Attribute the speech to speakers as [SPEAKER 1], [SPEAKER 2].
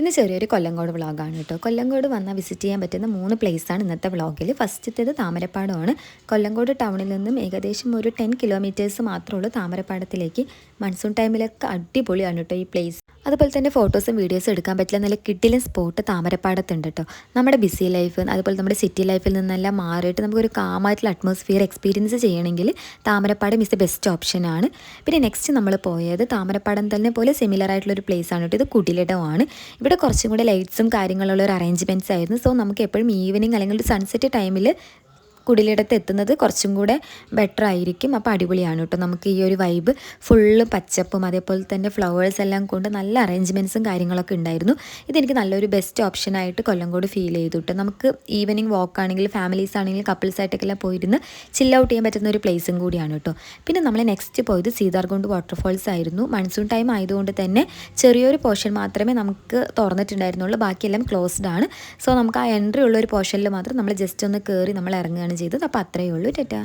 [SPEAKER 1] ഇന്ന് ചെറിയൊരു കൊല്ലങ്കോട് വ്ളോഗാണ് കേട്ടോ. കൊല്ലങ്കോട് വന്നാൽ വിസിറ്റ് ചെയ്യാൻ പറ്റുന്ന 3 പ്ലേസാണ് ഇന്നത്തെ വ്ളോഗിൽ. ഫസ്റ്റത്തേത് താമരപ്പാടമാണ്. കൊല്ലങ്കോട് ടൗണിൽ നിന്നും ഏകദേശം ഒരു 10 കിലോമീറ്റേഴ്സ് മാത്രമേ ഉള്ളൂ താമരപ്പാടത്തിലേക്ക്. മൺസൂൺ ടൈമിലൊക്കെ അടിപൊളിയാണ് കേട്ടോ ഈ പ്ലേസ്. അതുപോലെ തന്നെ ഫോട്ടോസും വീഡിയോസും എടുക്കാൻ പറ്റില്ല നല്ല കിഡിലൻ സ്പോട്ട് താമരപ്പാടത്തുണ്ട് കേട്ടോ. നമ്മുടെ ബിസി ലൈഫ് അതുപോലെ നമ്മുടെ സിറ്റി ലൈഫിൽ നിന്നെല്ലാം മാറിയിട്ട് നമുക്കൊരു കാമായിട്ടുള്ള അറ്റ്മോസ്ഫിയർ എക്സ്പീരിയൻസ് ചെയ്യണമെങ്കിൽ താമരപ്പാടം ഇസ് ദ ബെസ്റ്റ് ഓപ്ഷനാണ്. പിന്നെ നെക്സ്റ്റ് നമ്മൾ പോയത് താമരപ്പാടം തന്നെ പോലെ സിമിലർ ആയിട്ടുള്ളൊരു പ്ലേസ് ആണ് കേട്ടോ. ഇത് കുടിലിടമാണ്. ഇവിടെ കുറച്ചും കൂടെ ലൈറ്റ്സും കാര്യങ്ങളുള്ള ഒരു അറേഞ്ച്മെൻറ്റ്സ് ആയിരുന്നു. സോ നമുക്ക് എപ്പോഴും ഈവനിങ് അല്ലെങ്കിൽ ഒരു സൺസെറ്റ് ടൈമിൽ കുടിലിടത്ത് എത്തുന്നത് കുറച്ചും കൂടെ ബെറ്റർ ആയിരിക്കും. അപ്പോൾ അടിപൊളിയാണ് കേട്ടോ. നമുക്ക് ഈ ഒരു വൈബ് ഫുള്ള് പച്ചപ്പും അതേപോലെ തന്നെ ഫ്ലവേഴ്സ് എല്ലാം കൊണ്ട് നല്ല അറേഞ്ച്മെൻറ്റ്സും കാര്യങ്ങളൊക്കെ ഉണ്ടായിരുന്നു. ഇതെനിക്ക് നല്ലൊരു ബെസ്റ്റ് ഓപ്ഷനായിട്ട് കൊല്ലങ്കോട് ഫീൽ ചെയ്തു കേട്ടോ. നമുക്ക് ഈവനിങ് വാക്ക് ആണെങ്കിൽ ഫാമിലീസ് ആണെങ്കിൽ കപ്പിൾസ് ആയിട്ടൊക്കെ പോയിരുന്ന് ചിൽ ഔട്ട് ചെയ്യാൻ പറ്റുന്ന ഒരു പ്ലേസും കൂടിയാണ് കേട്ടോ. പിന്നെ നമ്മൾ നെക്സ്റ്റ് പോയത് സീതാർകുണ്ട് വാട്ടർഫോൾസ് ആയിരുന്നു. മൺസൂൺ ടൈം ആയതുകൊണ്ട് തന്നെ ചെറിയൊരു പോർഷൻ മാത്രമേ നമുക്ക് തുറന്നിട്ടുണ്ടായിരുന്നുള്ളൂ, ബാക്കിയെല്ലാം ക്ലോസ്ഡ് ആണ്. സോ നമുക്ക് ആ എൻട്രി ഉള്ള ഒരു പോർഷനിൽ മാത്രം നമ്മൾ ജസ്റ്റ് ഒന്ന് കയറി നമ്മൾ ഇറങ്ങുകയാണ് ചെയ്തത്. അപ്പോൾ അത്രയേ ഉള്ളൂ. ടാറ്റാ.